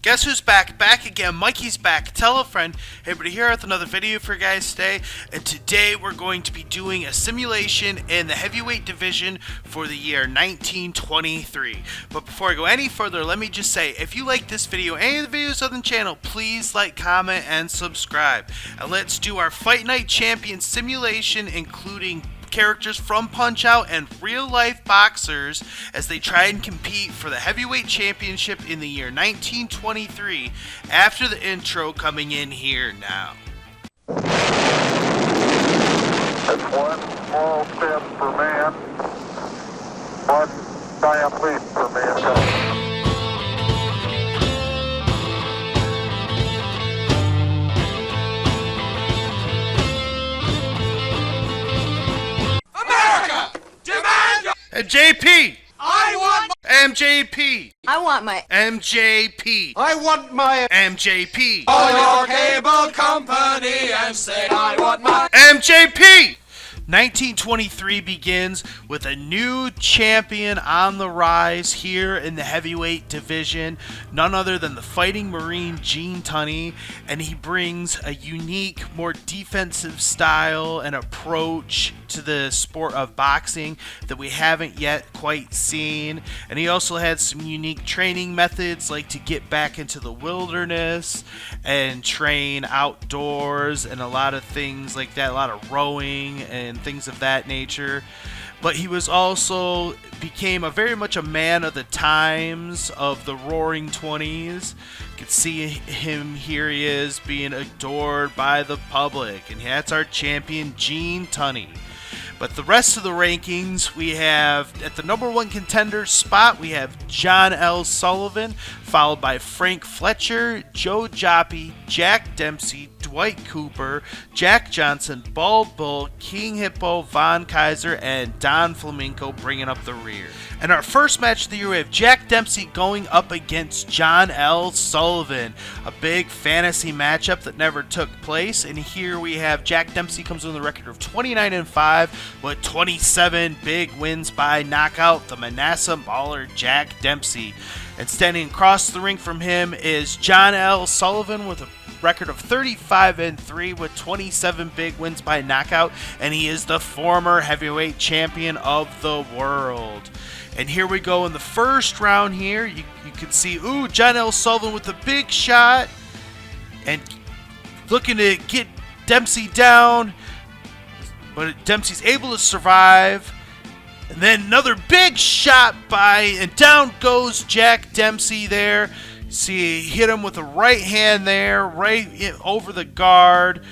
Guess who's back? Back again. Mikey's back. Tell a friend. Hey, everybody, here with another video for you guys today. And today we're going to be doing a simulation in the heavyweight division for the year 1923. But before I go any further, let me just say, if you like this video, any of the videos on the channel, please like, comment, and subscribe. And let's do our Fight Night Champion simulation, including characters from Punch-Out and real-life boxers as they try and compete for the heavyweight championship in the year 1923 after the intro coming in here now. It's one small step for man, one giant leap for mankind. MJP! I want MJP! I want my MJP! I want my MJP! Call your cable company and say I want my MJP! 1923 begins with a new champion on the rise here in the heavyweight division, none other than the Fighting Marine Gene Tunney, and he brings a unique, more defensive style and approach to the sport of boxing that we haven't yet quite seen. And he also had some unique training methods, like to get back into the wilderness and train outdoors and a lot of things like that, a lot of rowing and things of that nature. But he was also became very much a man of the times of the Roaring 20s. You can see him here. He is being adored by the public, and that's our champion Gene Tunney. But the rest of the rankings, we have at the number one contender spot, we have John L. Sullivan, followed by Frank Fletcher, Joe Joppy, Jack Dempsey, Dwight Cooper, Jack Johnson, Bald Bull, King Hippo, Von Kaiser, and Don Flamenco bringing up the rear. And our first match of the year, we have Jack Dempsey going up against John L. Sullivan, a big fantasy matchup that never took place. And here we have Jack Dempsey comes with a record of 29-5 with 27 big wins by knockout, the Manasseh Mauler Jack Dempsey. And standing across the ring from him is John L. Sullivan with a record of 35-3 with 27 big wins by knockout, and he is the former heavyweight champion of the world. And here we go in the first round here. You can see, John L. Sullivan with a big shot and looking to get Dempsey down, but Dempsey's able to survive. And then another big shot and down goes Jack Dempsey there. See, he hit him with a right hand there, right over the guard,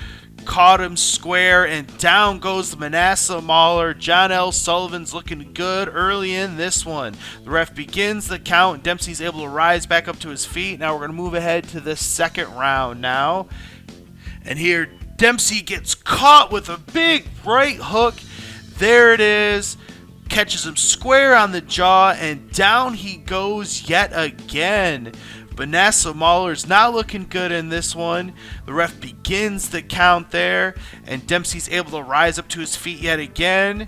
caught him square, and down goes the Manasseh Mauler. John L. Sullivan's looking good early in this one. The ref begins the count, and Dempsey's able to rise back up to his feet. Now we're going to move ahead to the second round now. And here, Dempsey gets caught with a big right hook. There it is. Catches him square on the jaw, and down he goes yet again. Manasseh Mauler's not looking good in this one. The ref begins the count there, and Dempsey's able to rise up to his feet yet again.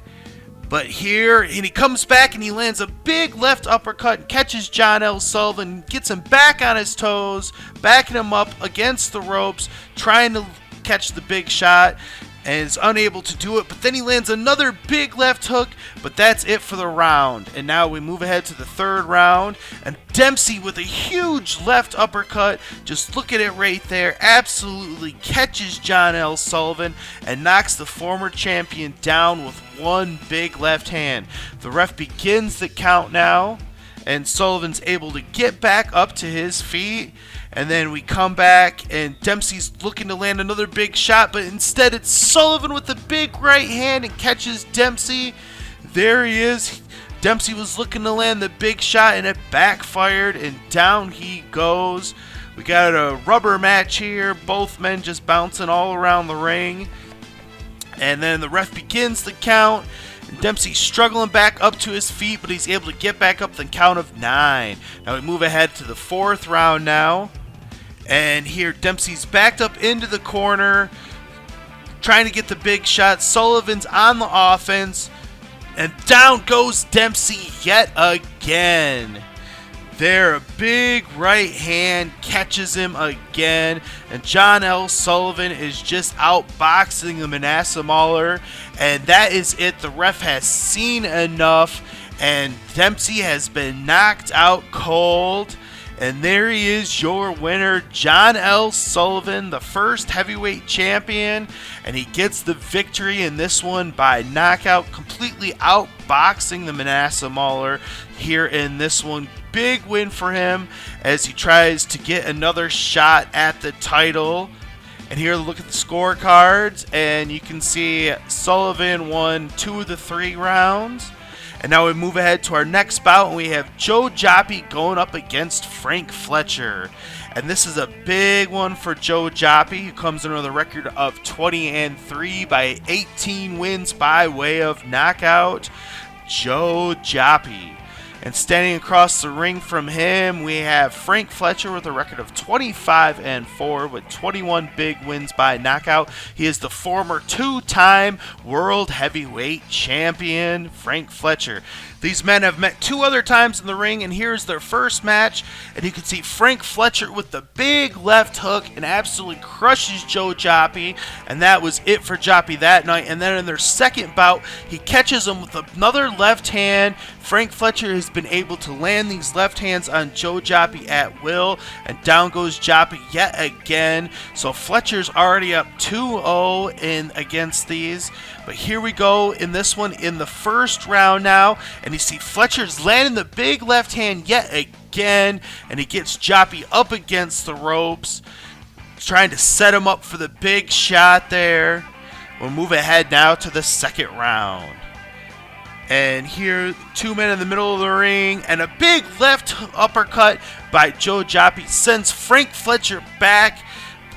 But here, and he comes back and he lands a big left uppercut and catches John L. Sullivan, gets him back on his toes, backing him up against the ropes, trying to catch the big shot, and is unable to do it. But then he lands another big left hook, but that's it for the round. And now we move ahead to the third round, and Dempsey with a huge left uppercut, just look at it right there, absolutely catches John L. Sullivan and knocks the former champion down with one big left hand. The ref begins the count now, and Sullivan's able to get back up to his feet. And then we come back, and Dempsey's looking to land another big shot, but instead it's Sullivan with the big right hand and catches Dempsey. There he is. Dempsey was looking to land the big shot, and it backfired, and down he goes. We got a rubber match here, both men just bouncing all around the ring. And then the ref begins the count. Dempsey's struggling back up to his feet, but he's able to get back up the count of 9. Now we move ahead to the fourth round now. And here Dempsey's backed up into the corner, trying to get the big shot. Sullivan's on the offense, and down goes Dempsey yet again. There, a big right hand catches him again, and John L. Sullivan is just outboxing the Manasseh Mauler, and that is it. The ref has seen enough, and Dempsey has been knocked out cold. And there he is, your winner, John L. Sullivan, the first heavyweight champion, and he gets the victory in this one by knockout, completely outboxing the Manasseh Mauler here in this one. Big win for him as he tries to get another shot at the title. And here, look at the scorecards, and you can see Sullivan won 2 of the 3 rounds. And now we move ahead to our next bout, and we have Joe Joppy going up against Frank Fletcher. And this is a big one for Joe Joppy, who comes in with a record of 20-3 by 18 wins by way of knockout. Joe Joppy. And standing across the ring from him, we have Frank Fletcher with a record of 25-4 with 21 big wins by knockout. He is the former 2-time world heavyweight champion, Frank Fletcher. These men have met 2 other times in the ring, and here's their first match. And you can see Frank Fletcher with the big left hook and absolutely crushes Joe Joppy. And that was it for Joppy that night. And then in their second bout, he catches him with another left hand. Frank Fletcher has been able to land these left hands on Joe Joppy at will. And down goes Joppy yet again. So Fletcher's already up 2-0 against these. But here we go in this one in the first round now. And you see Fletcher's landing the big left hand yet again. And he gets Joppy up against the ropes, trying to set him up for the big shot there. We'll move ahead now to the second round. And here, 2 men in the middle of the ring, and a big left uppercut by Joe Joppy sends Frank Fletcher back,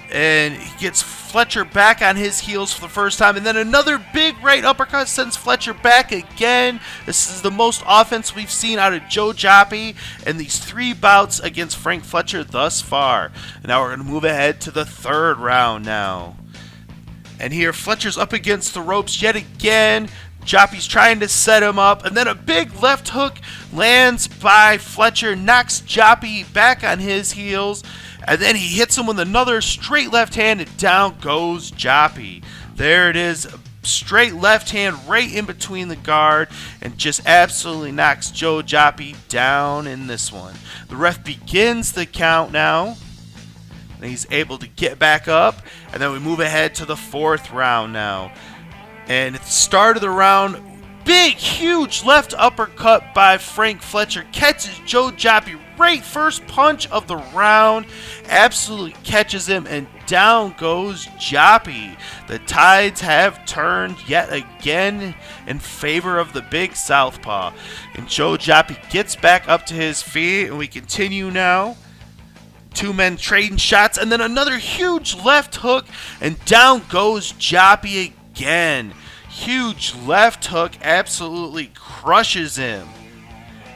and he gets Fletcher back on his heels for the first time, and then another big right uppercut sends Fletcher back again. This is the most offense we've seen out of Joe Joppy in these 3 bouts against Frank Fletcher thus far. And now we're going to move ahead to the third round now. And here, Fletcher's up against the ropes yet again. Joppy's trying to set him up, and then a big left hook lands by Fletcher, knocks Joppy back on his heels, and then he hits him with another straight left hand, and down goes Joppy. There it is, straight left hand right in between the guard, and just absolutely knocks Joe Joppy down in this one. The ref begins the count now, and he's able to get back up, and then we move ahead to the fourth round now. And at the start of the round, big, huge left uppercut by Frank Fletcher catches Joe Joppy right first punch of the round. Absolutely catches him, and down goes Joppy. The tides have turned yet again in favor of the big southpaw. And Joe Joppy gets back up to his feet, and we continue now. 2 men trading shots, and then another huge left hook, and down goes Joppy again. Huge left hook absolutely crushes him.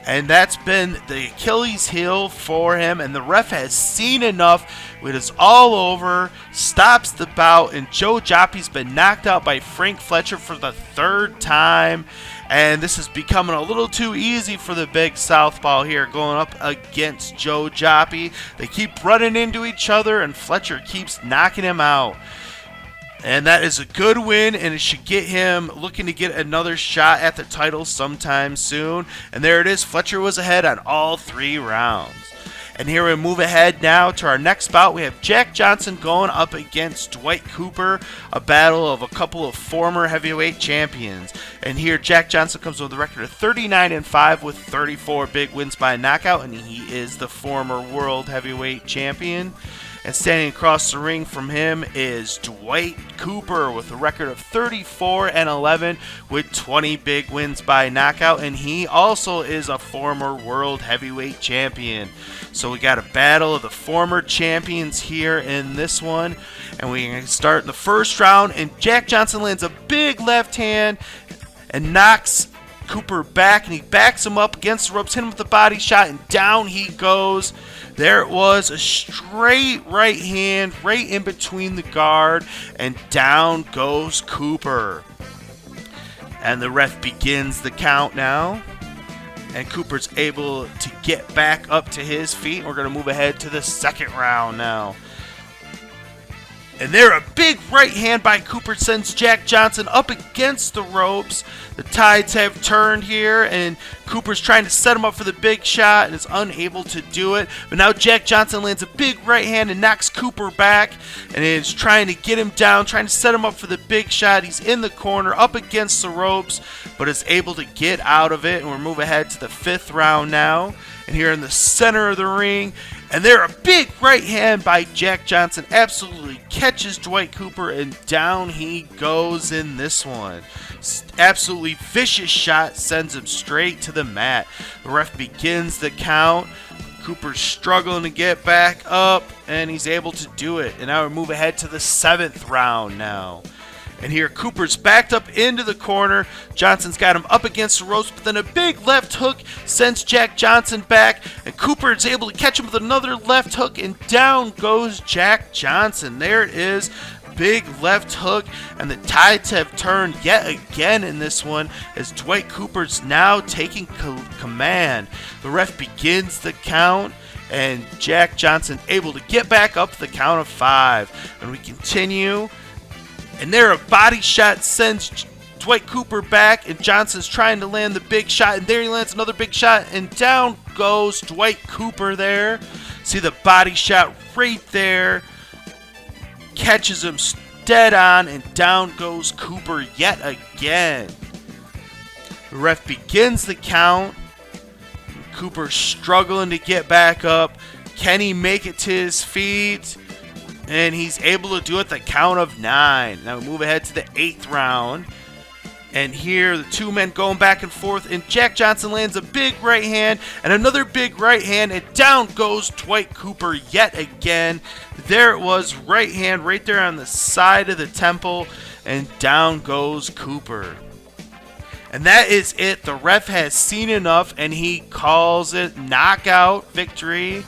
And that's been the Achilles heel for him, and the ref has seen enough. It is all over, stops the bout, and Joe Joppy's been knocked out by Frank Fletcher for the 3rd time. And this is becoming a little too easy for the big southpaw here, going up against Joe Joppy. They keep running into each other, and Fletcher keeps knocking him out. And that is a good win, and it should get him looking to get another shot at the title sometime soon. And there it is. Fletcher was ahead on all 3 rounds. And here we move ahead now to our next bout. We have Jack Johnson going up against Dwight Cooper, a battle of a couple of former heavyweight champions. And here Jack Johnson comes with a record of 39-5 with 34 big wins by knockout, and he is the former world heavyweight champion. And standing across the ring from him is Dwight Cooper with a record of 34-11 with 20 big wins by knockout, and he also is a former world heavyweight champion. So we got a battle of the former champions here in this one, and we're going to start in the first round, and Jack Johnson lands a big left hand and knocks Cooper back, and he backs him up against the ropes, hit him with a body shot, and down he goes. There it was, a straight right hand right in between the guard, and down goes Cooper. And the ref begins the count now. And Cooper's able to get back up to his feet. We're going to move ahead to the second round now. And there, a big right hand by Cooper sends Jack Johnson up against the ropes. The tides have turned here, and Cooper's trying to set him up for the big shot and is unable to do it. But now Jack Johnson lands a big right hand and knocks Cooper back and is trying to get him down, trying to set him up for the big shot. He's in the corner, up against the ropes, but is able to get out of it. And we'll move ahead to the fifth round now. And here in the center of the ring, and there, a big right hand by Jack Johnson absolutely catches Dwight Cooper, and down he goes in this one. Absolutely vicious shot sends him straight to the mat. The ref begins the count. Cooper's struggling to get back up, and he's able to do it. And now we move ahead to the seventh round now. And here Cooper's backed up into the corner. Johnson's got him up against the ropes, but then a big left hook sends Jack Johnson back. And Cooper is able to catch him with another left hook, and down goes Jack Johnson. There it is. Big left hook, and the tides have turned yet again in this one as Dwight Cooper's now taking command. The ref begins the count, and Jack Johnson able to get back up to the count of 5. And we continue. And there, a body shot sends Dwight Cooper back, and Johnson's trying to land the big shot, and there he lands another big shot, and down goes Dwight Cooper there. See the body shot right there. Catches him dead on, and down goes Cooper yet again. The ref begins the count. Cooper struggling to get back up. Can he make it to his feet? And he's able to do it the count of 9. Now we move ahead to the 8th round. And here the two men going back and forth, and Jack Johnson lands a big right hand and another big right hand, and down goes Dwight Cooper yet again. There it was, right hand right there on the side of the temple, and down goes Cooper. And that is it. The ref has seen enough, and he calls it knockout victory.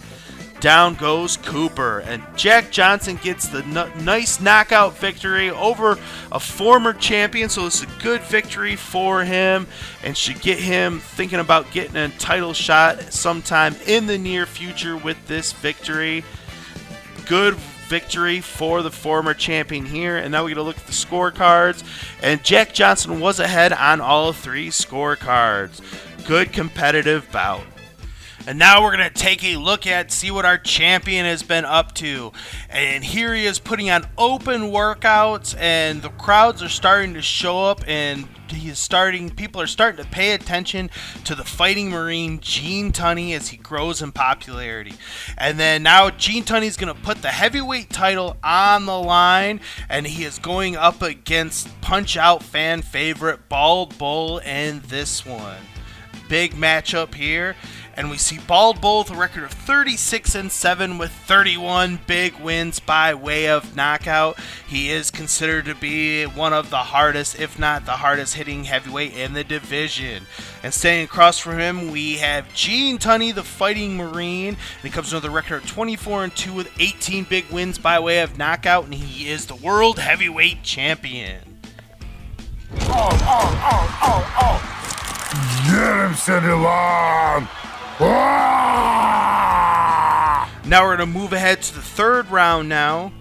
Down goes Cooper, and Jack Johnson gets the nice knockout victory over a former champion, so it's a good victory for him and should get him thinking about getting a title shot sometime in the near future with this victory. Good victory for the former champion here, and now we're going to look at the scorecards, and Jack Johnson was ahead on all 3 scorecards. Good competitive bout. And now we're going to take a look at, see what our champion has been up to. And here he is putting on open workouts, and the crowds are starting to show up, and people are starting to pay attention to the Fighting Marine Gene Tunney as he grows in popularity. And then now Gene Tunney is going to put the heavyweight title on the line, and he is going up against Punch-Out fan favorite Bald Bull in this one. Big matchup here. And we see Bald Bull with a record of 36-7 with 31 big wins by way of knockout. He is considered to be one of the hardest, if not the hardest hitting heavyweight in the division. And standing across from him, we have Gene Tunney, the Fighting Marine. And he comes with a record of 24-2 with 18 big wins by way of knockout. And he is the World Heavyweight Champion. Get him, Cindy Long! Now we're going to move ahead to the 3rd round now.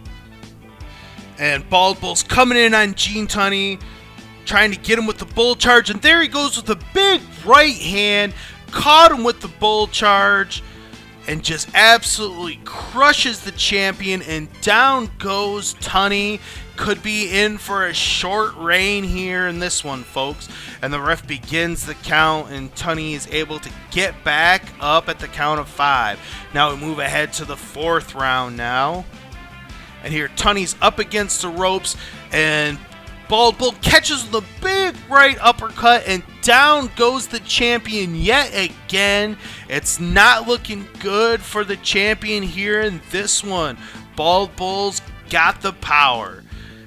And Bald Bull's coming in on Gene Tunney, trying to get him with the bull charge. And there he goes with a big right hand, caught him with the bull charge, and just absolutely crushes the champion. And down goes Tunney. Could be in for a short reign here in this one, folks. And the ref begins the count, and Tunney is able to get back up at the count of 5. Now we move ahead to the 4th round now. And here Tunney's up against the ropes, and Bald Bull catches the big right uppercut, and down goes the champion yet again. It's not looking good for the champion here in this one. Bald Bull's got the power.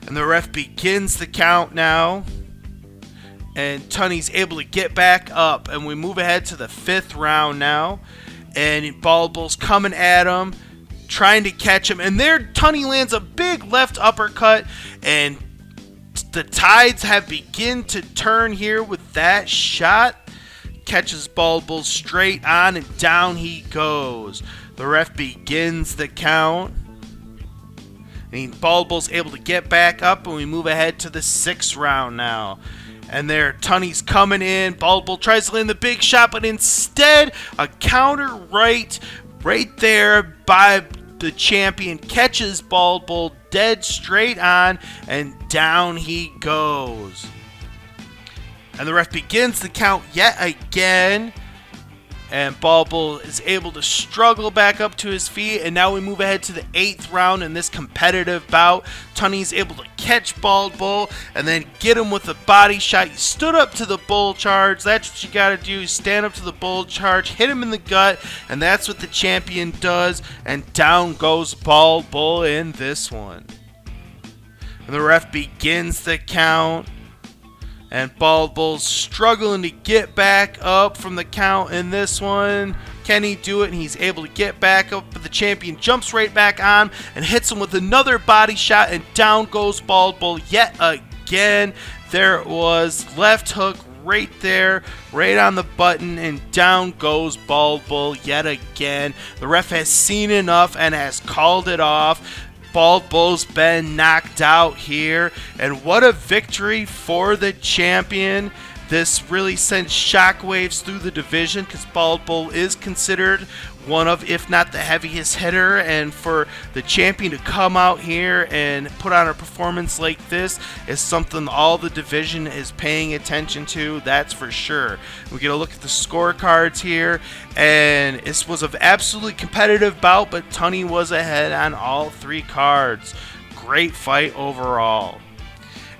And the ref begins the count now. And Tunney's able to get back up. And we move ahead to the 5th round now. And Bald Bull's coming at him, trying to catch him. And there Tunney lands a big left uppercut. And the tides have begun to turn here with that shot. catches Bald Bull straight on, and down he goes. The ref begins the count. And Bald Bull's able to get back up, and we move ahead to the 6th round now. And there, Tunney's coming in. Bald Bull tries to land the big shot, but instead, a counter right there by the champion catches Bald Bull dead straight on, and down he goes. And the ref begins the count yet again. And Bald Bull is able to struggle back up to his feet. And now we move ahead to the 8th round in this competitive bout. Tunney's able to catch Bald Bull and then get him with a body shot. He stood up to the bull charge. That's what you got to do. Stand up to the bull charge, hit him in the gut, and that's what the champion does. And down goes Bald Bull in this one. And the ref begins the count. And Bald Bull's struggling to get back up from the count in this one. Can he do it? And he's able to get back up, but the champion jumps right back on and hits him with another body shot, and down goes Bald Bull yet again. There it was, left hook right there, right on the button, and down goes Bald Bull yet again. The ref has seen enough and has called it off. Bald Bull's been knocked out here, and what a victory for the champion. This really sent shockwaves through the division because Bald Bull is considered one of, if not the heaviest hitter, and for the champion to come out here and put on a performance like this is something all the division is paying attention to, that's for sure. We get a look at the scorecards here, and this was an absolutely competitive bout, but Tunney was ahead on all 3 cards. Great fight overall.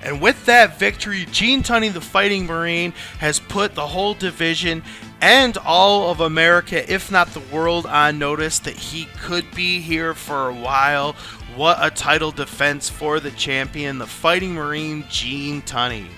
And with that victory, Gene Tunney, the Fighting Marine, has put the whole division and all of America, if not the world, on notice that he could be here for a while. What a title defense for the champion, the Fighting Marine, Gene Tunney.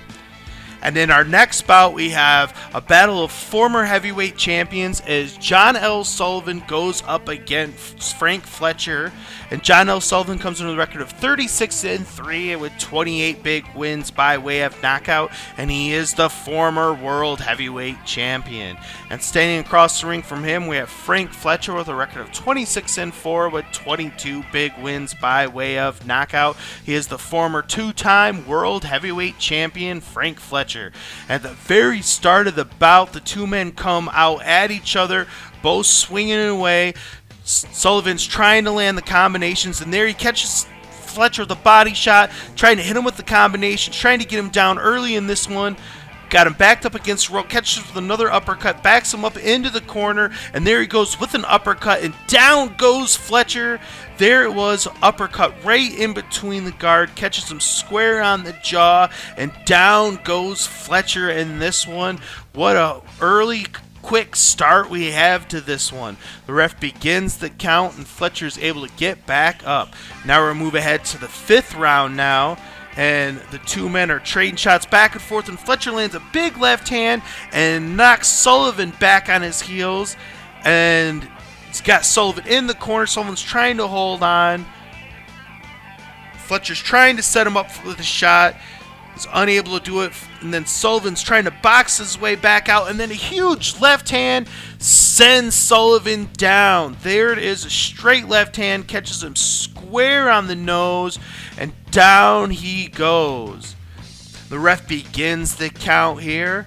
And in our next bout, we have a battle of former heavyweight champions as John L. Sullivan goes up against Frank Fletcher. And John L. Sullivan comes in with a record of 36-3 with 28 big wins by way of knockout. And he is the former world heavyweight champion. And standing across the ring from him, we have Frank Fletcher with a record of 26-4 with 22 big wins by way of knockout. He is the former 2-time world heavyweight champion, Frank Fletcher. At the very start of the bout, the two men come out at each other, both swinging away. Sullivan's trying to land the combinations, and there he catches Fletcher with a body shot, trying to hit him with the combinations, trying to get him down early in this one. Got him backed up against the rope, catches with another uppercut, backs him up into the corner, and there he goes with an uppercut, and down goes Fletcher. There it was, uppercut right in between the guard, catches him square on the jaw, and down goes Fletcher in this one. What a early quick start we have to this one. The ref begins the count, and Fletcher's able to get back up. Now we're move ahead to the 5th round now. And the two men are trading shots back and forth, and Fletcher lands a big left hand and knocks Sullivan back on his heels. And he's got Sullivan in the corner. Sullivan's trying to hold on. Fletcher's trying to set him up with a shot. He's unable to do it. And then Sullivan's trying to box his way back out. And then a huge left hand sends Sullivan down. There it is, a straight left hand, catches him square on the nose, and down he goes. The ref begins the count here,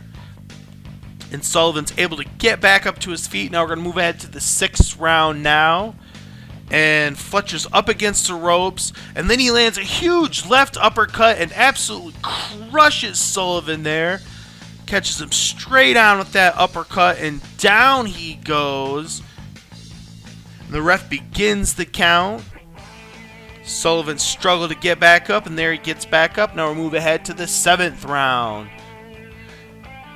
and Sullivan's able to get back up to his feet. Now we're going to move ahead to the 6th round now. And Fletcher's up against the ropes, and then he lands a huge left uppercut and absolutely crushes Sullivan there. Catches him straight on with that uppercut, and down he goes. And the ref begins the count. Sullivan struggled to get back up, and there he gets back up. Now we'll move ahead to the 7th round.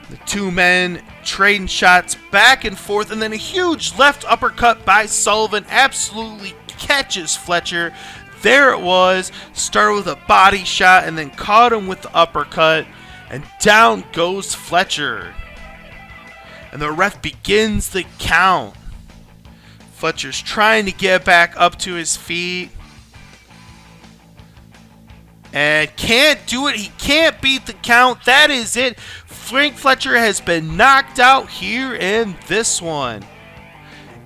The two men trading shots back and forth, and then a huge left uppercut by Sullivan absolutely catches Fletcher. There it was, started with a body shot and then caught him with the uppercut, and down goes Fletcher. And the ref begins the count. Fletcher's trying to get back up to his feet. And can't do it. He can't beat the count. That is it. Frank Fletcher has been knocked out here in this one.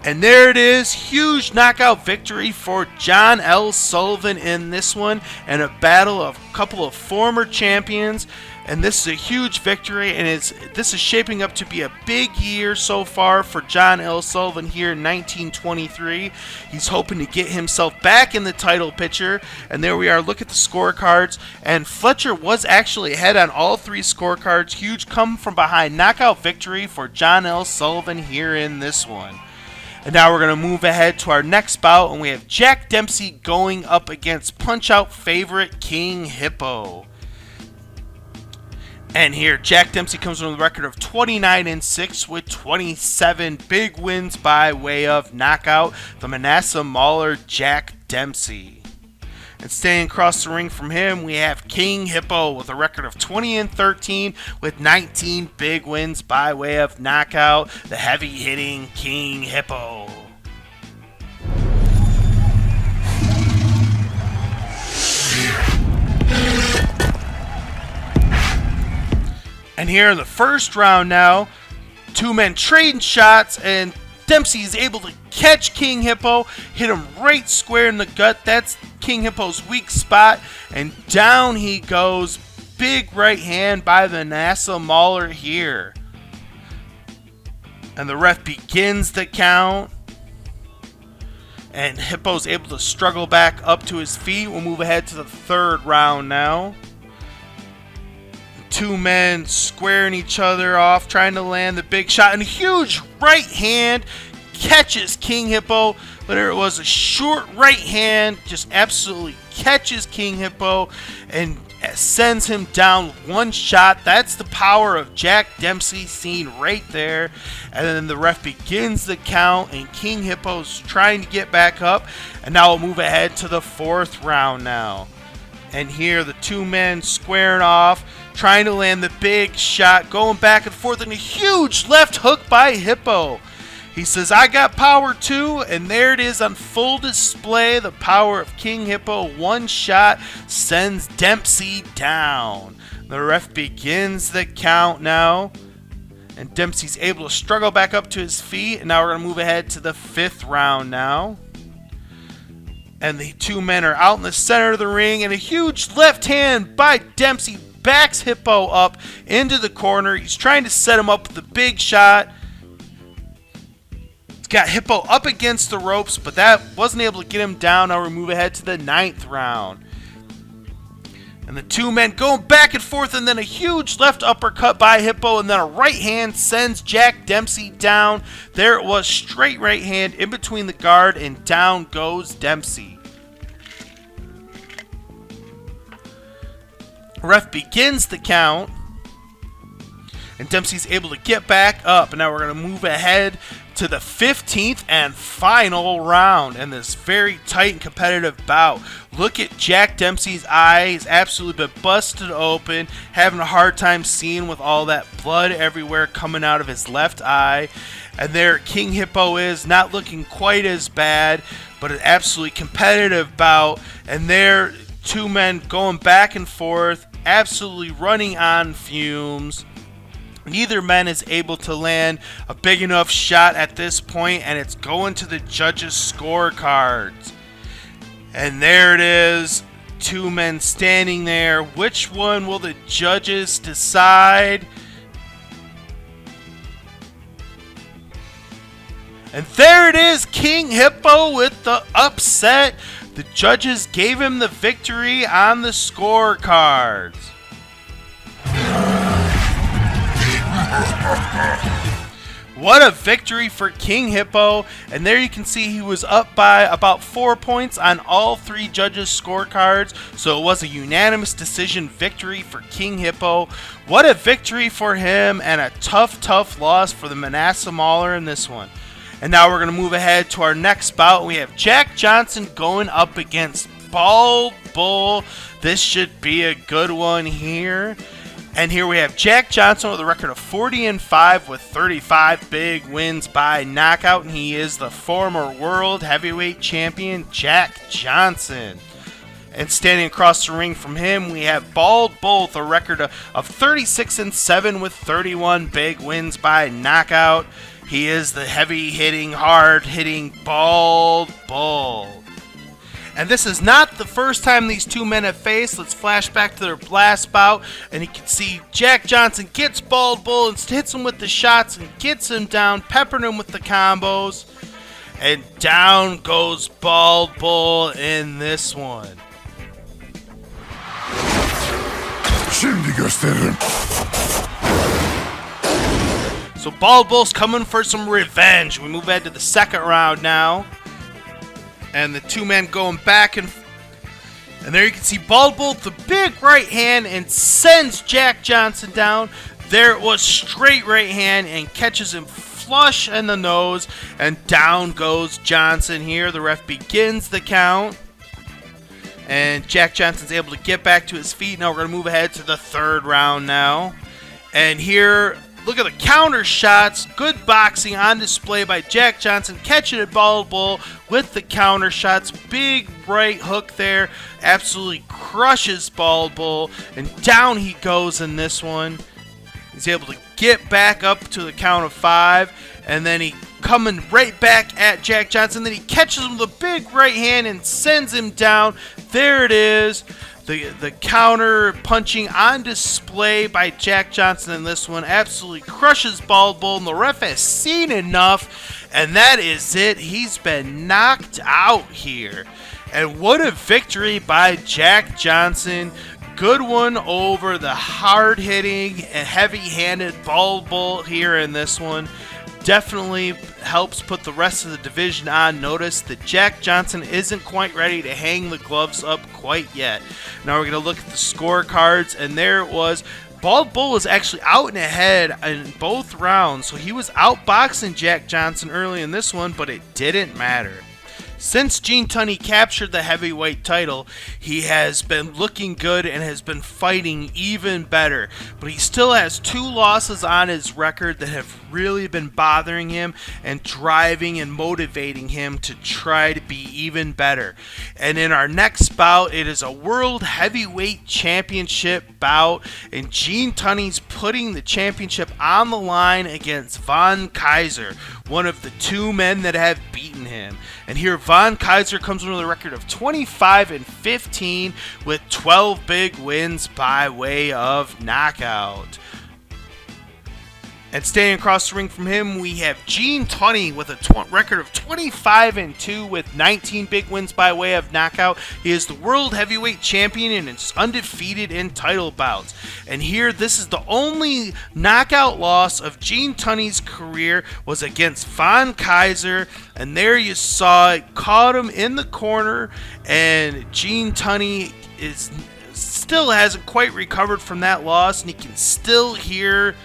And there it is. Huge knockout victory for John L. Sullivan in this one. And a battle of a couple of former champions. And this is a huge victory. And this is shaping up to be a big year so far for John L. Sullivan here in 1923. He's hoping to get himself back in the title picture. And there we are. Look at the scorecards. And Fletcher was actually ahead on all three scorecards. Huge come from behind knockout victory for John L. Sullivan here in this one. And now we're going to move ahead to our next bout, and we have Jack Dempsey going up against Punch-Out favorite King Hippo. And here, Jack Dempsey comes with a record of 29-6 with 27 big wins by way of knockout. The Manasseh Mauler Jack Dempsey. And staying across the ring from him, we have King Hippo with a record of 20-13 with 19 big wins by way of knockout. The heavy-hitting King Hippo. And here in the first round now, two men trading shots, and Dempsey is able to catch King Hippo, hit him right square in the gut. That's King Hippo's weak spot, and down he goes. Big right hand by the Manasseh Mauler here. And the ref begins the count. And Hippo's able to struggle back up to his feet. We'll move ahead to the third round now. Two men squaring each other off, trying to land the big shot. And a huge right hand catches King Hippo. But there it was, a short right hand just absolutely catches King Hippo and sends him down one shot. That's the power of Jack Dempsey seen right there. And then the ref begins the count, and King Hippo's trying to get back up. And now we'll move ahead to the fourth round now. And here the two men squaring off, trying to land the big shot, going back and forth, and a huge left hook by Hippo. He says, I got power too, and there it is on full display. The power of King Hippo. One shot sends Dempsey down. The ref begins the count now, and Dempsey's able to struggle back up to his feet. And now we're going to move ahead to the fifth round now. And the two men are out in the center of the ring, and a huge left hand by Dempsey backs Hippo up into the corner. He's trying to set him up with a big shot. Got Hippo up against the ropes, but that wasn't able to get him down. Now we move ahead to the ninth round. And the two men going back and forth, and then a huge left uppercut by Hippo, and then a right hand sends Jack Dempsey down. There it was, straight right hand in between the guard, and down goes Dempsey. Ref begins the count, and Dempsey's able to get back up. And now we're going to move ahead to the 15th and final round in this very tight and competitive bout. Look at Jack Dempsey's eye. He's absolutely been busted open, having a hard time seeing with all that blood everywhere coming out of his left eye. And there King Hippo is, not looking quite as bad, but an absolutely competitive bout. And there, two men going back and forth, absolutely running on fumes. Neither man is able to land a big enough shot at this point, and it's going to the judges' scorecards. And there it is, two men standing there. Which one will the judges decide? And there it is, King Hippo with the upset. The judges gave him the victory on the scorecards. What a victory for King Hippo. And there you can see he was up by about 4 points on all three judges' scorecards. So it was a unanimous decision victory for King Hippo. What a victory for him, and a tough loss for the Manasseh Mauler in this one. And now we're going to move ahead to our next bout. We have Jack Johnson going up against Bald Bull. This should be a good one here. And here we have Jack Johnson with a record of 40-5 with 35 big wins by knockout. And he is the former world heavyweight champion, Jack Johnson. And standing across the ring from him, we have Bald Bull with a record of 36-7 with 31 big wins by knockout. He is the heavy-hitting, hard-hitting Bald Bull. And this is not the first time these two men have faced. Let's flash back to their last bout. And you can see Jack Johnson gets Bald Bull and hits him with the shots and gets him down, peppering him with the combos. And down goes Bald Bull in this one. Şimdi gösteririm. So Bald Bull's coming for some revenge. We move ahead to the second round now. And the two men going back and there you can see Bald Bull with the big right hand and sends Jack Johnson down. There it was, straight right hand, and catches him flush in the nose. And down goes Johnson here. The ref begins the count. And Jack Johnson's able to get back to his feet. Now we're going to move ahead to the third round now. And here, look at the counter shots. Good boxing on display by Jack Johnson, catching a Bald Bull with the counter shots. Big right hook there. Absolutely crushes Bald Bull. And down he goes in this one. He's able to get back up to the count of 5. And then he coming right back at Jack Johnson. Then he catches him with a big right hand and sends him down. There it is. The counter punching on display by Jack Johnson in this one absolutely crushes Bald Bull, and the ref has seen enough, and that is it. He's been knocked out here. And what a victory by Jack Johnson. Good one over the hard-hitting and heavy-handed Bald Bull here in this one. Definitely helps put the rest of the division on notice that Jack Johnson isn't quite ready to hang the gloves up quite yet. Now we're going to look at the scorecards, and there it was. Bald Bull was actually out and ahead in both rounds, so he was outboxing Jack Johnson early in this one, but it didn't matter. Since Gene Tunney captured the heavyweight title, he has been looking good and has been fighting even better. But he still has 2 losses on his record that have really been bothering him and driving and motivating him to try to be even better. And in our next bout, it is a World Heavyweight Championship bout, and Gene Tunney's putting the championship on the line against Von Kaiser, one of the 2 men that have beaten him. And here Von Kaiser comes with a record of 25-15 with 12 big wins by way of knockout. And standing across the ring from him, we have Gene Tunney with a record of 25-2 with 19 big wins by way of knockout. He is the World Heavyweight Champion and is undefeated in title bouts. And here, this is the only knockout loss of Gene Tunney's career was against Von Kaiser. And there you saw it, caught him in the corner, and Gene Tunney still hasn't quite recovered from that loss, and he can still hear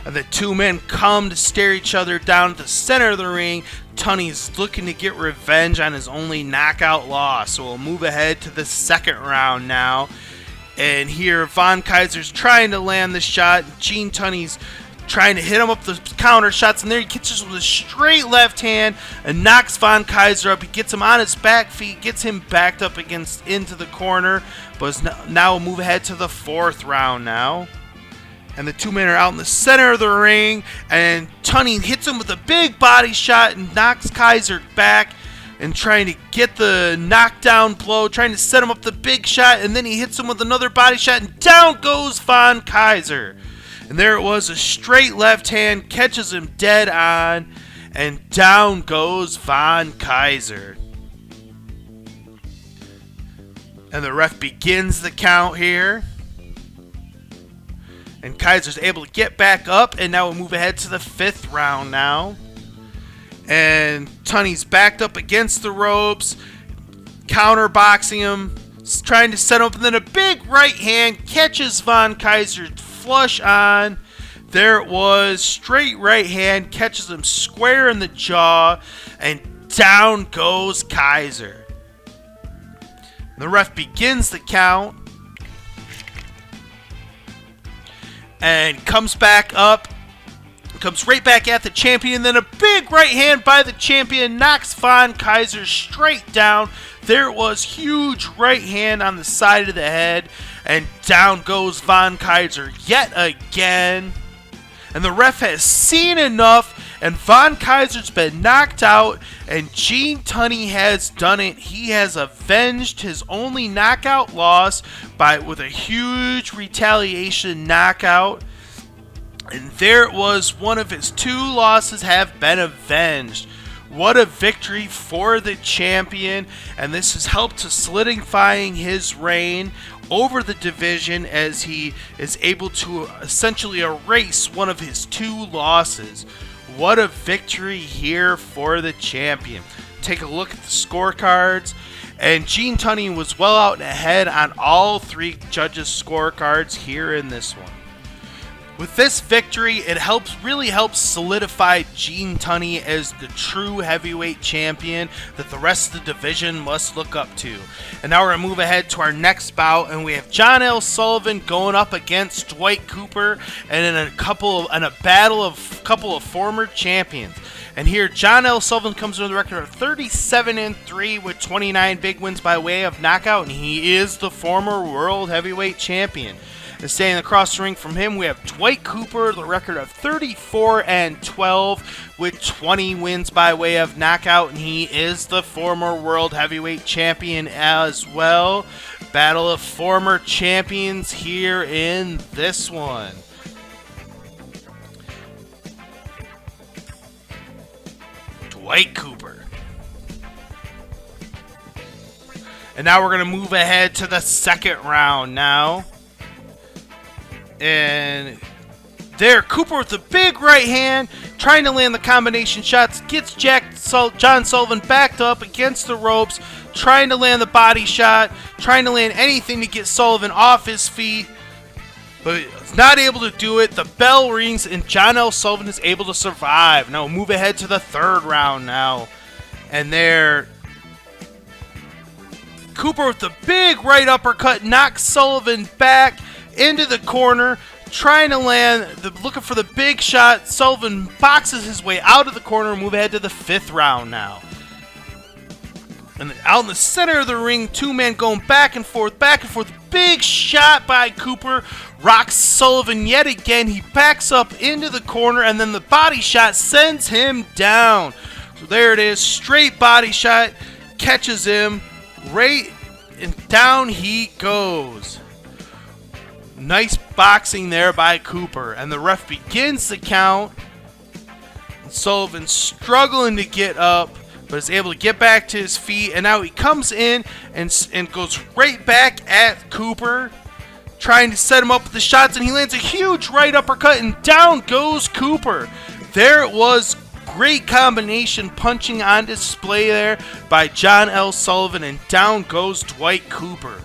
the 2 men come to stare each other down at the center of the ring. Tunney's looking to get revenge on his only knockout loss. So we'll move ahead to the second round now. And here Von Kaiser's trying to land the shot. Gene Tunney's trying to hit him up the counter shots, and there he catches with a straight left hand and knocks Von Kaiser up. He gets him on his back feet, gets him backed up into the corner. But now we'll move ahead to the fourth round now. And the 2 men are out in the center of the ring, and Tunney hits him with a big body shot and knocks Kaiser back and trying to get the knockdown blow, trying to set him up the big shot, and then he hits him with another body shot, and down goes Von Kaiser. And there it was, a straight left hand catches him dead on, and down goes Von Kaiser. And the ref begins the count here. And Kaiser's able to get back up, and now we'll move ahead to the 5th round now. And Tunney's backed up against the ropes, counter boxing him, trying to set him up, and then a big right hand catches Von Kaiser flush on. There it was, straight right hand catches him square in the jaw, and down goes Kaiser. The ref begins the count and comes back up Comes right back at the champion, and then a big right hand by the champion knocks Von Kaiser straight down. There was huge right hand on the side of the head, and down goes Von Kaiser yet again. And the ref has seen enough, and Von Kaiser's been knocked out, and Gene Tunney has done it. He has avenged his only knockout loss with a huge retaliation knockout. And there it was, one of his 2 losses have been avenged. What a victory for the champion, and this has helped to solidifying his reign over the division as he is able to essentially erase one of his 2 losses. What a victory here for the champion. Take a look at the scorecards, and Gene Tunney was well out and ahead on all 3 judges' scorecards here in this one. With this victory, it really helps solidify Gene Tunney as the true heavyweight champion that the rest of the division must look up to. And now we're going to move ahead to our next bout, and we have John L. Sullivan going up against Dwight Cooper, and in a battle of a couple of former champions. And here, John L. Sullivan comes with a record of 37-3 with 29 big wins by way of knockout, and he is the former world heavyweight champion. And staying across the ring from him, we have Dwight Cooper, the record of 34-12 with 20 wins by way of knockout, and he is the former world heavyweight champion as well. Battle of former champions here in this one. Dwight Cooper. And now we're going to move ahead to the second round now. And there, Cooper with the big right hand, trying to land the combination shots, gets John Sullivan backed up against the ropes, trying to land the body shot, trying to land anything to get Sullivan off his feet, but he's not able to do it. The bell rings, and John L. Sullivan is able to survive. Now we'll move ahead to the third round now. And there, Cooper with the big right uppercut knocks Sullivan back into the corner, trying to looking for the big shot. Sullivan boxes his way out of the corner and move ahead to the 5th round now. And out in the center of the ring, 2 men going back and forth. Big shot by Cooper, rocks Sullivan yet again. He backs up into the corner, and then the body shot sends him down. So there it is, straight body shot, catches him right, and down he goes. Nice boxing there by Cooper, and the ref begins the count. Sullivan struggling to get up, but is able to get back to his feet, and now he comes in and goes right back at Cooper, trying to set him up with the shots, and he lands a huge right uppercut, and down goes Cooper. There it was, great combination punching on display there by John L. Sullivan, and down goes Dwight Cooper.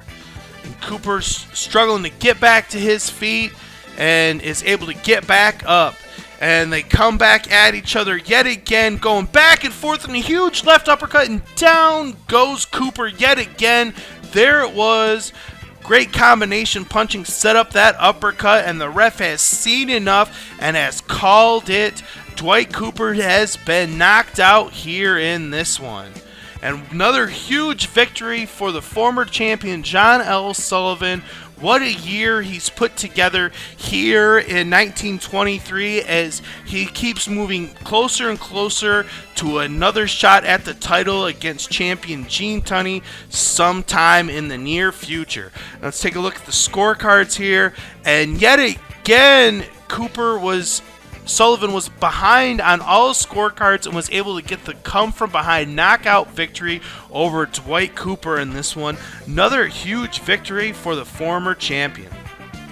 Cooper's struggling to get back to his feet and is able to get back up. And they come back at each other yet again, going back and forth in a huge left uppercut, and down goes Cooper yet again. There it was. Great combination punching set up that uppercut, and the ref has seen enough and has called it. Dwight Cooper has been knocked out here in this one. And another huge victory for the former champion, John L. Sullivan. What a year he's put together here in 1923 as he keeps moving closer and closer to another shot at the title against champion Gene Tunney sometime in the near future. Let's take a look at the scorecards here. And yet again, Sullivan was behind on all scorecards and was able to get the come-from-behind knockout victory over Dwight Cooper in this one. Another huge victory for the former champion.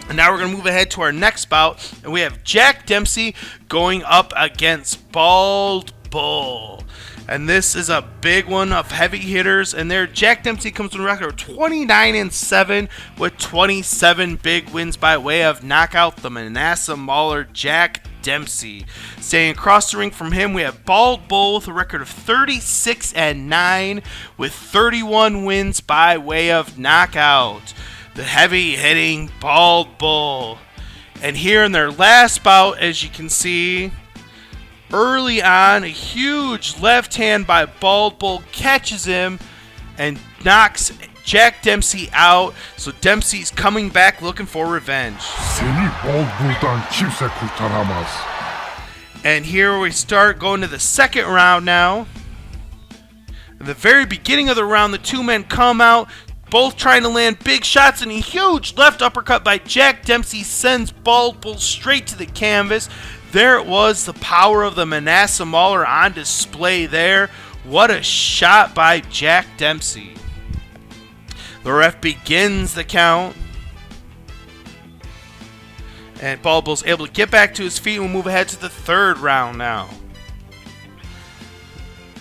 And now we're going to move ahead to our next bout, and we have Jack Dempsey going up against Bald Bull. And this is a big one of heavy hitters. And there, Jack Dempsey comes with a record of 29-7 with 27 big wins by way of knockout. The Manasseh Mauler, Jack Dempsey. Staying across the ring from him, we have Bald Bull with a record of 36-9 with 31 wins by way of knockout. The heavy-hitting Bald Bull. And here in their last bout, as you can see, early on. A huge left hand by Bald Bull catches him and knocks Jack Dempsey out. So Dempsey's coming back looking for revenge. Seni bol buradan kimse kurtaramaz. And here we start going to the second round now. At the very beginning of the round, the two men come out, both trying to land big shots, and a huge left uppercut by Jack Dempsey sends Bald Bull straight to the canvas. There it was, the power of the Manasseh Mauler on display there. What a shot by Jack Dempsey. The ref begins the count. And Bald Bull's able to get back to his feet and we'll move ahead to the third round now.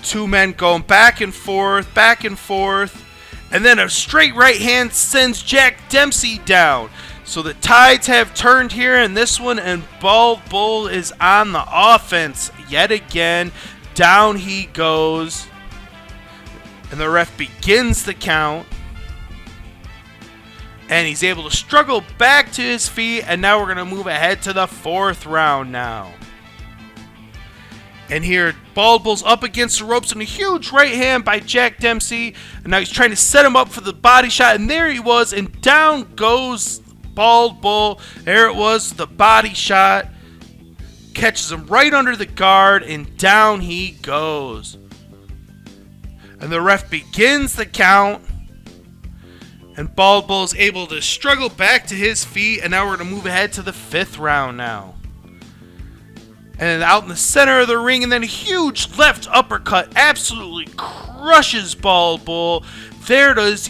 Two men going back and forth, and then a straight right hand sends Jack Dempsey down. So the tides have turned here in this one, and Bald Bull is on the offense yet again. Down he goes, and the ref begins the count. And he's able to struggle back to his feet, and now we're going to move ahead to the fourth round now. And here, Bald Bull's up against the ropes, and a huge right hand by Jack Dempsey. And now he's trying to set him up for the body shot, and there he was, and down goes Bald Bull. There it was, the body shot. Catches him right under the guard, and down he goes. And the ref begins the count. And Bald Bull is able to struggle back to his feet, and now we're going to move ahead to the fifth round now. And out in the center of the ring, and then a huge left uppercut absolutely crushes Bald Bull. There it is.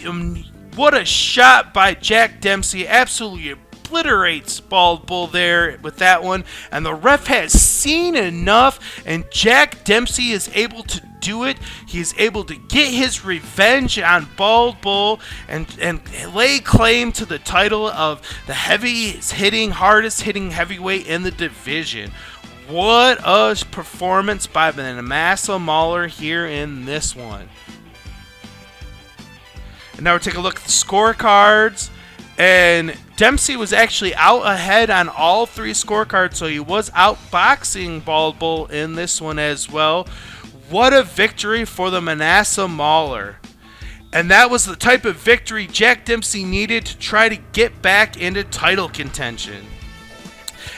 What a shot by Jack Dempsey. Absolutely obliterates Bald Bull there with that one. And the ref has seen enough, and Jack Dempsey is able to do it. He is able to get his revenge on Bald Bull and lay claim to the title of the hardest hitting heavyweight in the division. What a performance by the Manasseh Mauler here in this one. And now we'll take a look at the scorecards. And Dempsey was actually out ahead on all three scorecards, so he was outboxing Bald Bull in this one as well. What a victory for the Manasseh Mauler. And that was the type of victory Jack Dempsey needed to try to get back into title contention.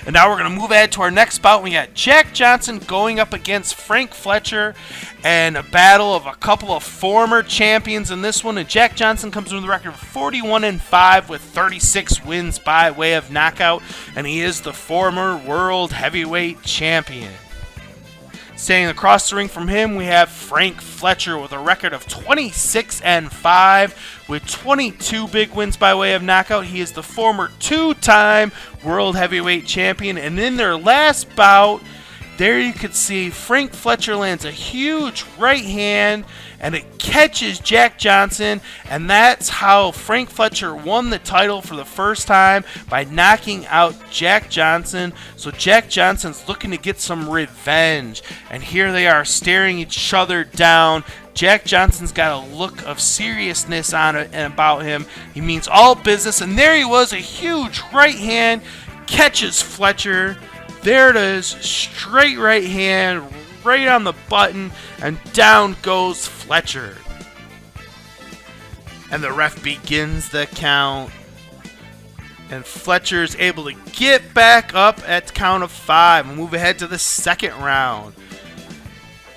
And now we're going to move ahead to our next bout. We got Jack Johnson going up against Frank Fletcher, and a battle of a couple of former champions in this one. And Jack Johnson comes with a record of 41-5 with 36 wins by way of knockout, and he is the former world heavyweight champion. Standing across the ring from him, we have Frank Fletcher with a record of 26-5 with 22 big wins by way of knockout. He is the former two-time world heavyweight champion. And in their last bout, there you could see Frank Fletcher lands a huge right hand, and it catches Jack Johnson, and that's how Frank Fletcher won the title for the first time, by knocking out Jack Johnson. So Jack Johnson's looking to get some revenge, and here they are staring each other down. Jack Johnson's got a look of seriousness on it and about him. He means all business, and there he was, a huge right hand catches Fletcher. There it is, straight right hand, right on the button, and down goes Fletcher. And the ref begins the count. And Fletcher is able to get back up at the count of 5 and move ahead to the second round.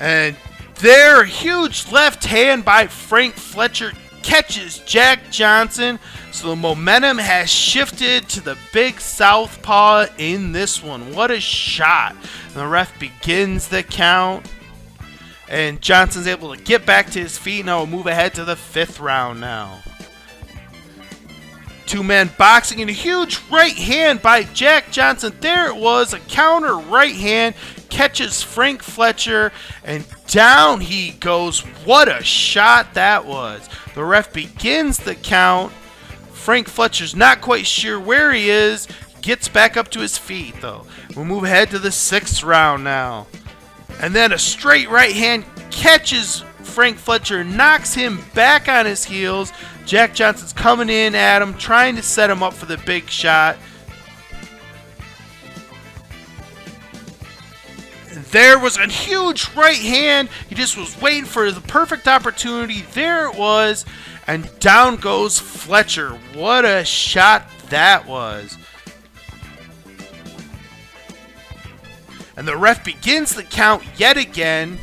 And there, a huge left hand by Frank Fletcher catches Jack Johnson. So the momentum has shifted to the big southpaw in this one. What a shot. And the ref begins the count. And Johnson's able to get back to his feet. Now we'll move ahead to the fifth round now. Two men boxing, and a huge right hand by Jack Johnson. There it was, a counter right hand catches Frank Fletcher, and down he goes. What a shot that was. The ref begins the count. Frank Fletcher's not quite sure where he is. Gets back up to his feet, though. We'll move ahead to the sixth round now. And then a straight right hand catches Frank Fletcher, knocks him back on his heels. Jack Johnson's coming in at him, trying to set him up for the big shot. there was a huge right hand. He just was waiting for the perfect opportunity. There it was. And down goes Fletcher. What a shot that was. And the ref begins the count yet again.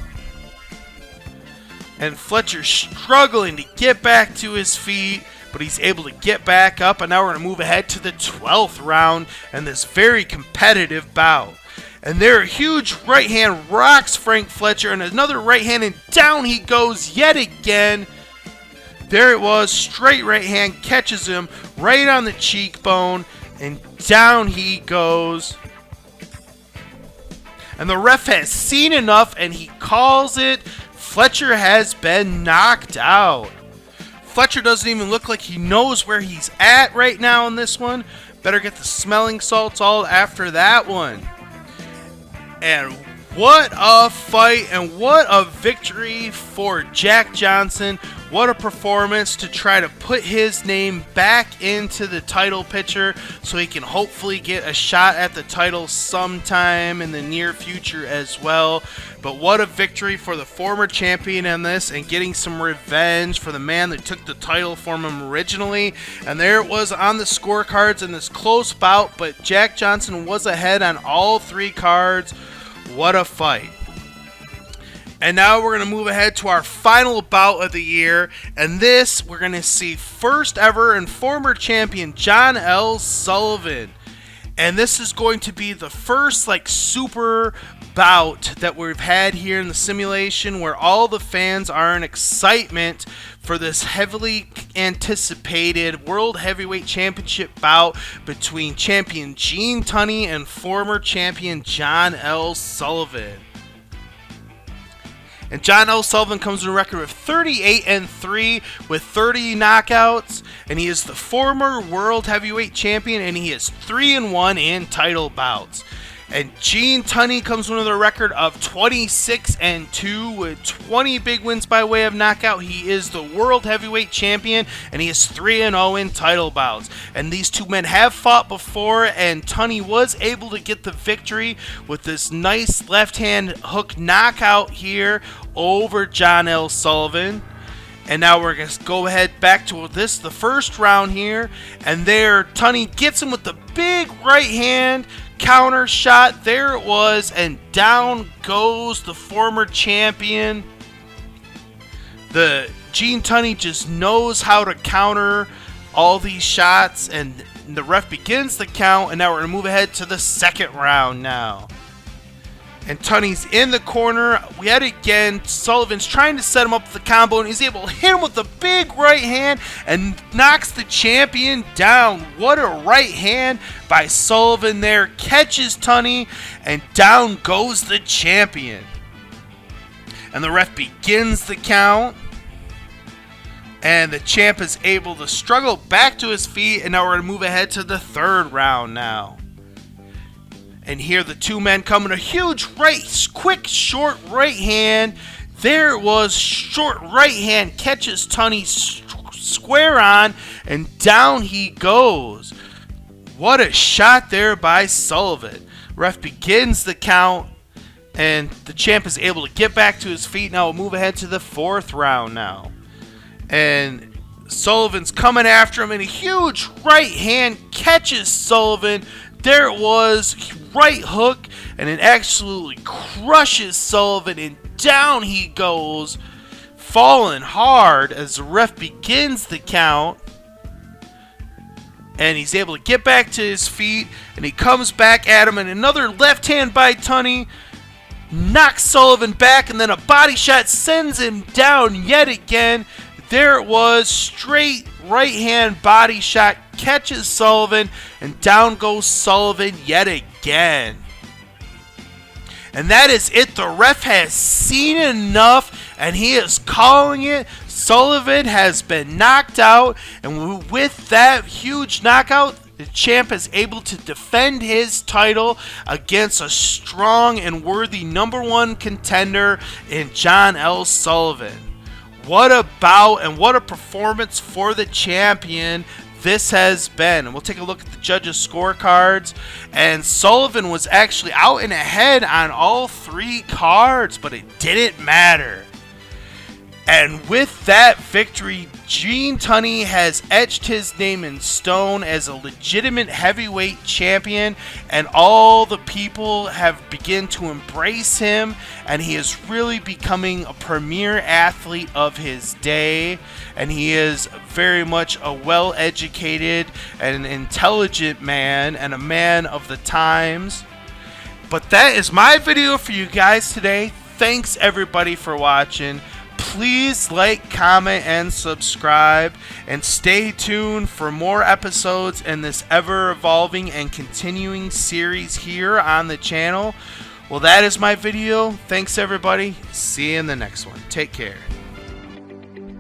And Fletcher's struggling to get back to his feet, but he's able to get back up. And now we're going to move ahead to the 12th round and this very competitive bout. And there, a huge right hand rocks Frank Fletcher, and another right hand, and down he goes yet again. There it was, straight right hand catches him right on the cheekbone, and down he goes. And the ref has seen enough, and he calls it. Fletcher has been knocked out. Fletcher doesn't even look like he knows where he's at right now in this one. Better get the smelling salts all after that one. And what a fight and what a victory for Jack Johnson. What a performance to try to put his name back into the title picture so he can hopefully get a shot at the title sometime in the near future as well. But what a victory for the former champion in this, and getting some revenge for the man that took the title from him originally. And there it was on the scorecards in this close bout, but Jack Johnson was ahead on all three cards. What a fight. And now we're going to move ahead to our final bout of the year. And this, we're going to see first ever and former champion John L. Sullivan. And this is going to be the first super bout that we've had here in the simulation, where all the fans are in excitement for this heavily anticipated World Heavyweight Championship bout between champion Gene Tunney and former champion John L. Sullivan. And John L. Sullivan comes with a record of 38-3 with 30 knockouts, and he is the former World Heavyweight Champion, and he is 3-1 in title bouts. And Gene Tunney comes with a record of 26-2 with 20 big wins by way of knockout. He is the World Heavyweight Champion, and he is 3-0 in title bouts. And these two men have fought before, and Tunney was able to get the victory with this nice left-hand hook knockout here over John L. Sullivan. And now we're going to go ahead back to this, the first round here. And there, Tunney gets him with the big right hand counter shot. There it was, and down goes the former champion. The Gene Tunney just knows how to counter all these shots, and the ref begins the count. And now we're going to move ahead to the second round now. And Tunney's in the corner. Yet again, Sullivan's trying to set him up with the combo, and he's able to hit him with the big right hand and knocks the champion down. What a right hand by Sullivan there. Catches Tunney, and down goes the champion. And the ref begins the count. And the champ is able to struggle back to his feet, and now we're going to move ahead to the third round now. And here the two men come in a huge quick short right hand. There it was, short right hand catches Tunney square on, and down he goes. What a shot there by Sullivan. Ref begins the count, and the champ is able to get back to his feet. Now we'll move ahead to the fourth round now. And Sullivan's coming after him, and a huge right hand catches Sullivan. There it was, right hook, and it absolutely crushes Sullivan, and down he goes, falling hard as the ref begins the count. And he's able to get back to his feet, and he comes back at him, and another left hand by Tunney knocks Sullivan back, and then a body shot sends him down yet again. There it was, straight right hand body shot catches Sullivan, and down goes Sullivan yet again. And that is it. The ref has seen enough, and he is calling it. Sullivan has been knocked out, and with that huge knockout, the champ is able to defend his title against a strong and worthy #1 contender in John L. Sullivan. What a bout and what a performance for the champion this has been. And we'll take a look at the judges' scorecards. And Sullivan was actually out and ahead on all 3 cards, but it didn't matter. And with that victory, Gene Tunney has etched his name in stone as a legitimate heavyweight champion, and all the people have begun to embrace him, and he is really becoming a premier athlete of his day, and he is very much a well-educated and intelligent man, and a man of the times. But that is my video for you guys today. Thanks everybody for watching. Please like, comment, and subscribe, and stay tuned for more episodes in this ever-evolving and continuing series here on the channel. Well, that is my video. Thanks, everybody. See you in the next one. Take care.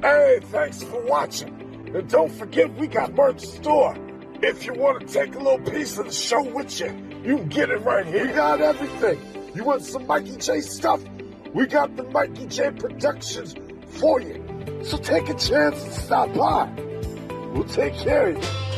Hey, thanks for watching. And don't forget, we got merch store. If you want to take a little piece of the show with you, you can get it right here. We got everything. You want some Mikey J stuff? We got the Mikey J Productions for you. So take a chance and stop by. We'll take care of you.